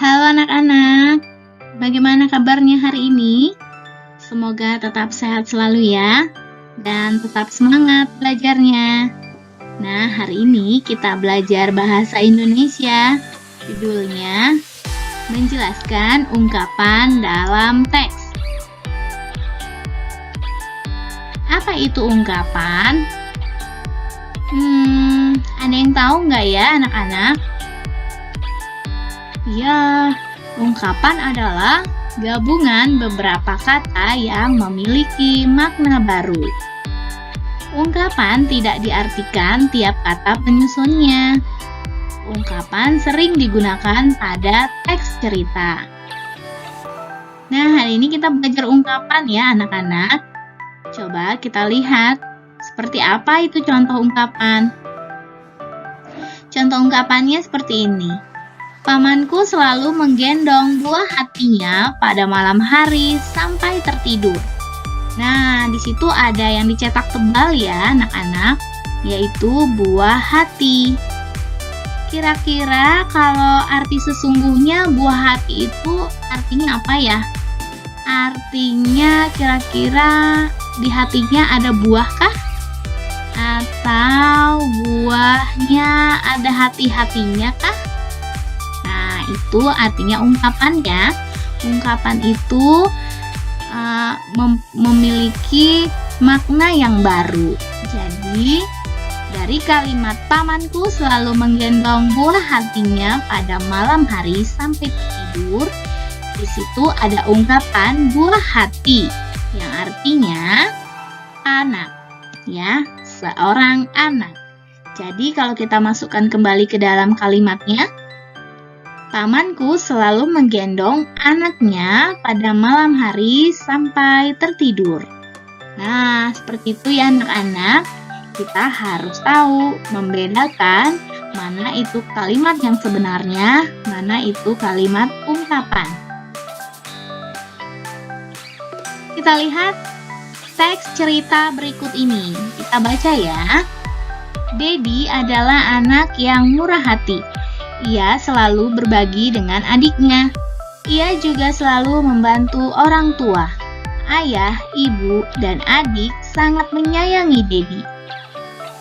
Halo anak-anak, bagaimana kabarnya hari ini? Semoga tetap sehat selalu ya, dan tetap semangat belajarnya. Nah, hari ini kita belajar bahasa Indonesia. Judulnya, menjelaskan ungkapan dalam teks. Apa itu ungkapan? Ada yang tahu nggak ya anak-anak? Ya, ungkapan adalah gabungan beberapa kata yang memiliki makna baru. Ungkapan tidak diartikan tiap kata penyusunnya. Ungkapan sering digunakan pada teks cerita. Nah, hari ini kita belajar ungkapan ya anak-anak. Coba kita lihat, seperti apa itu contoh ungkapan. Contoh ungkapannya seperti ini. Pamanku selalu menggendong buah hatinya pada malam hari sampai tertidur. Nah, di situ ada yang dicetak tebal ya, anak-anak, yaitu buah hati. Kira-kira kalau arti sesungguhnya buah hati itu artinya apa ya? Artinya kira-kira di hatinya ada buah kah? Atau buahnya ada hati-hatinya kah? Nah, itu artinya ungkapan ya. Ungkapan itu memiliki makna yang baru. Jadi, dari kalimat pamanku selalu menggendong buah hatinya pada malam hari sampai tidur, di situ ada ungkapan buah hati yang artinya anak, ya, seorang anak. Jadi, kalau kita masukkan kembali ke dalam kalimatnya, pamanku selalu menggendong anaknya pada malam hari sampai tertidur. Nah, seperti itu ya anak-anak. Kita harus tahu membedakan mana itu kalimat yang sebenarnya, mana itu kalimat ungkapan. Kita lihat teks cerita berikut ini. Kita baca ya. Dedi adalah anak yang murah hati. Ia selalu berbagi dengan adiknya. Ia juga selalu membantu orang tua. Ayah, ibu, dan adik sangat menyayangi Dedi.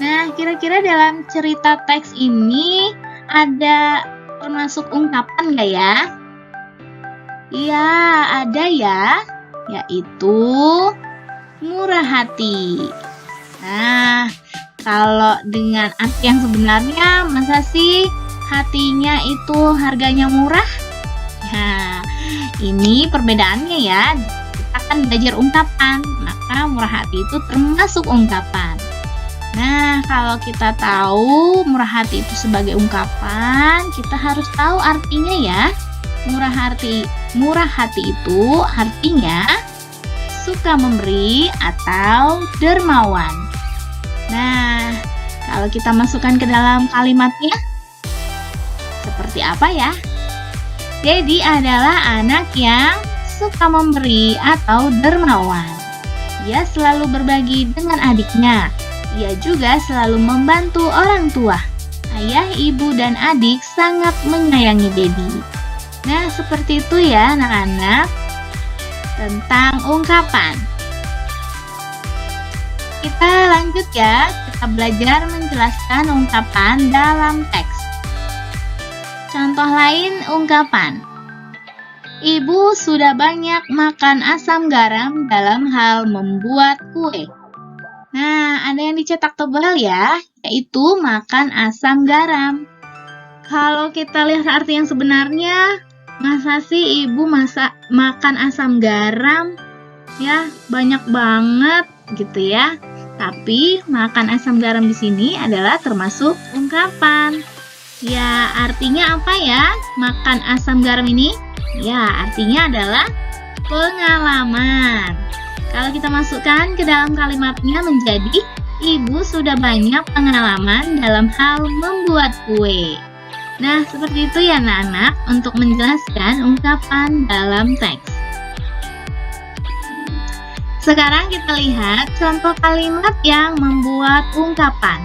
Nah, kira-kira dalam cerita teks ini ada termasuk ungkapan nggak ya? Iya, ada ya, yaitu murah hati. Nah, kalau dengan arti yang sebenarnya, masa sih hatinya itu harganya murah? Nah, ini perbedaannya ya. Kita akan belajar ungkapan, maka murah hati itu termasuk ungkapan. Nah, kalau kita tahu murah hati itu sebagai ungkapan, kita harus tahu artinya ya. Murah hati itu artinya suka memberi atau dermawan. Nah, kalau kita masukkan ke dalam kalimatnya, seperti apa ya? Dedi adalah anak yang suka memberi atau dermawan. Ia selalu berbagi dengan adiknya. Ia juga selalu membantu orang tua. Ayah, ibu, dan adik sangat menyayangi Dedi. Nah, seperti itu ya anak-anak tentang ungkapan. Kita lanjut ya, kita belajar menjelaskan ungkapan dalam teks. Contoh lain ungkapan. Ibu sudah banyak makan asam garam dalam hal membuat kue. Nah, ada yang dicetak tebal ya, yaitu makan asam garam. Kalau kita lihat arti yang sebenarnya, masa sih ibu makan asam garam? Ya, banyak banget gitu ya. Tapi makan asam garam di sini adalah termasuk ungkapan. Ya, artinya apa ya? Makan asam garam ini? Ya, artinya adalah pengalaman. Kalau kita masukkan ke dalam kalimatnya menjadi ibu sudah banyak pengalaman dalam hal membuat kue. Nah, seperti itu ya anak-anak untuk menjelaskan ungkapan dalam teks. Sekarang kita lihat contoh kalimat yang membuat ungkapan.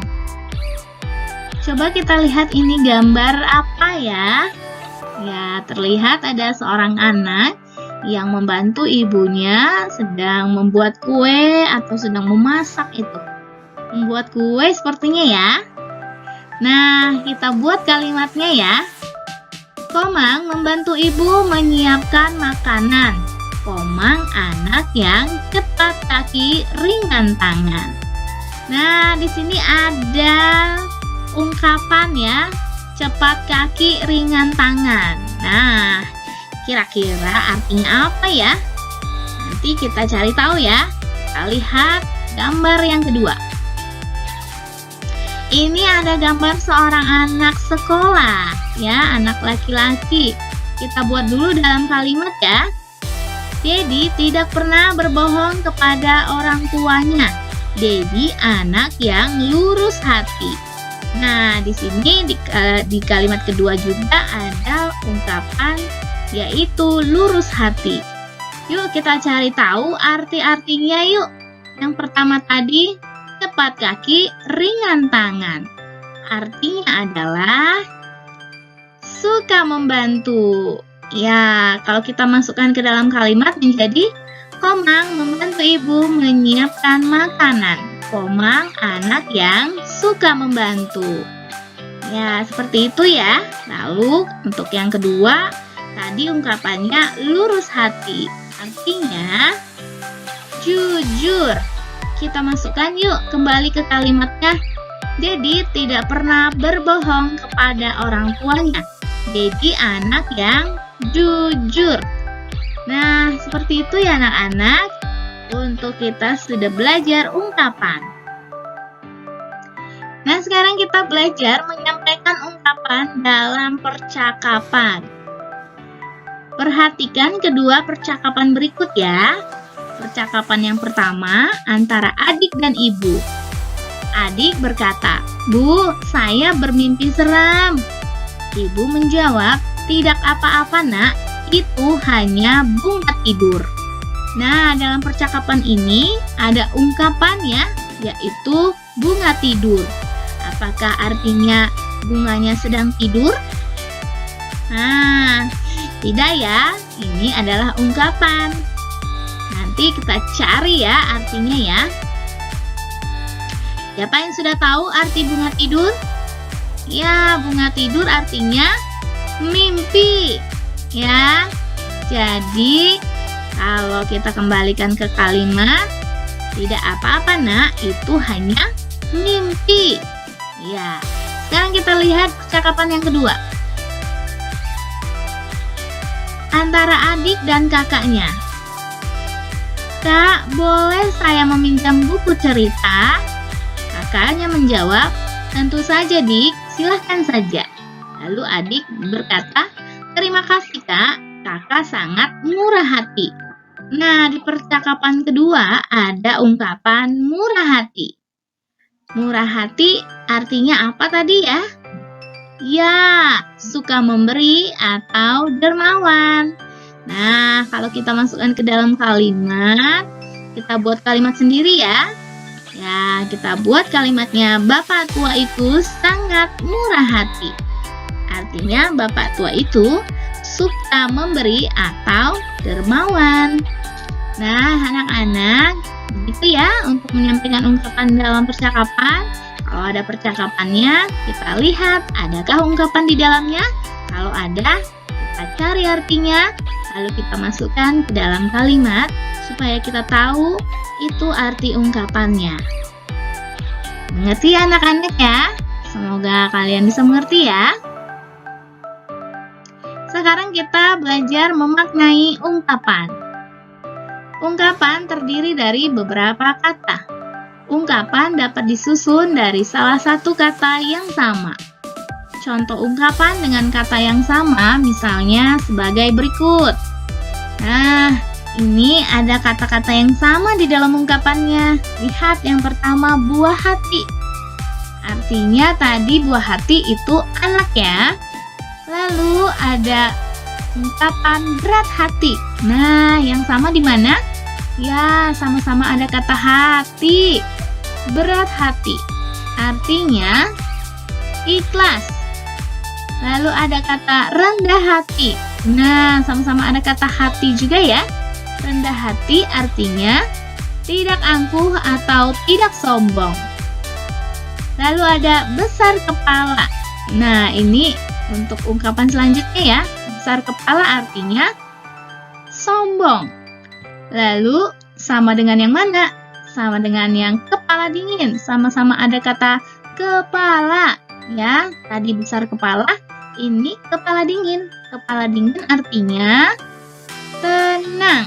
Coba kita lihat ini gambar apa ya? Ya, terlihat ada seorang anak yang membantu ibunya sedang membuat kue atau sedang memasak itu. Membuat kue sepertinya ya. Nah, kita buat kalimatnya ya. Komang membantu ibu menyiapkan makanan. Komang anak yang cepat kaki, ringan tangan. Nah, di sini ada ungkapan ya. Cepat kaki, ringan tangan. Nah, kira-kira artinya apa ya? Nanti kita cari tahu ya. Kita lihat gambar yang kedua. Ini ada gambar seorang anak sekolah, ya, anak laki-laki. Kita buat dulu dalam kalimat ya. Dedi tidak pernah berbohong kepada orang tuanya. Dedi anak yang lurus hati. Nah, di sini di kalimat kedua juga ada ungkapan yaitu lurus hati. Yuk kita cari tahu arti-artinya yuk. Yang pertama tadi, cepat kaki, ringan tangan. Artinya adalah suka membantu. Ya, kalau kita masukkan ke dalam kalimat menjadi Komang membantu ibu menyiapkan makanan. Komang anak yang suka membantu. Ya, seperti itu ya. Lalu untuk yang kedua, tadi ungkapannya lurus hati. Artinya jujur. Kita masukkan yuk kembali ke kalimatnya. Dedi tidak pernah berbohong kepada orang tuanya. Dedi anak yang jujur. Nah, seperti itu ya anak-anak. Untuk kita sudah belajar ungkapan. Nah, sekarang kita belajar menyampaikan ungkapan dalam percakapan. Perhatikan kedua percakapan berikut ya. Percakapan yang pertama antara adik dan ibu. Adik berkata, "Bu, saya bermimpi seram." Ibu menjawab, "Tidak apa-apa nak, itu hanya bunga tidur." Nah, dalam percakapan ini ada ungkapannya, yaitu bunga tidur. Apakah artinya bunganya sedang tidur? Nah, tidak ya, ini adalah ungkapan. Nanti kita cari ya artinya ya. Siapa yang sudah tahu arti bunga tidur? Ya, bunga tidur artinya mimpi. Ya, jadi kalau kita kembalikan ke kalimat, tidak apa-apa nak, itu hanya mimpi. Ya, sekarang kita lihat percakapan yang kedua. Antara adik dan kakaknya. Kak, boleh saya meminjam buku cerita? Kakaknya menjawab, tentu saja dik, silahkan saja. Lalu adik berkata, terima kasih kak, kakak sangat murah hati. Nah, di percakapan kedua ada ungkapan murah hati. Murah hati artinya apa tadi ya? Ya, suka memberi atau dermawan. Nah, kalau kita masukkan ke dalam kalimat, kita buat kalimat sendiri ya. Ya, kita buat kalimatnya, bapak tua itu sangat murah hati. Artinya bapak tua itu suka memberi atau dermawan. Nah, anak-anak, begitu ya untuk menyampaikan ungkapan dalam percakapan. Kalau ada percakapannya, kita lihat adakah ungkapan di dalamnya. Kalau ada, kita cari artinya, lalu kita masukkan ke dalam kalimat supaya kita tahu itu arti ungkapannya. Mengerti ya anak-anak ya? Semoga kalian bisa mengerti ya. Sekarang kita belajar memaknai ungkapan. Ungkapan terdiri dari beberapa kata. Ungkapan dapat disusun dari salah satu kata yang sama. Contoh ungkapan dengan kata yang sama misalnya sebagai berikut. Nah, ini ada kata-kata yang sama di dalam ungkapannya. Lihat yang pertama, buah hati. Artinya tadi buah hati itu anak ya. Lalu ada ungkapan berat hati. Nah, yang sama di mana? Ya, sama-sama ada kata hati. Berat hati. Artinya ikhlas. Lalu ada kata rendah hati. Nah, sama-sama ada kata hati juga ya. Rendah hati artinya tidak angkuh atau tidak sombong. Lalu ada besar kepala. Nah, ini untuk ungkapan selanjutnya ya. Besar kepala artinya sombong. Lalu sama dengan yang mana? Sama dengan yang kepala dingin. Sama-sama ada kata kepala ya. Tadi besar kepala, ini kepala dingin. Kepala dingin artinya tenang.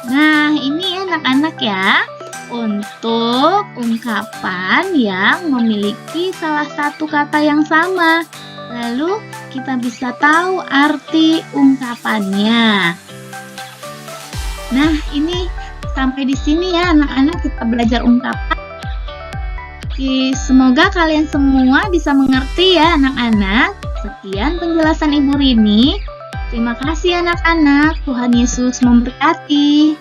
Nah, ini anak-anak ya, untuk ungkapan yang memiliki salah satu kata yang sama. Lalu kita bisa tahu arti ungkapannya. Nah, ini sampai di sini ya anak-anak kita belajar ungkapan. Semoga kalian semua bisa mengerti ya anak-anak. Sekian penjelasan Ibu Rini. Terima kasih anak-anak. Tuhan Yesus memberkati.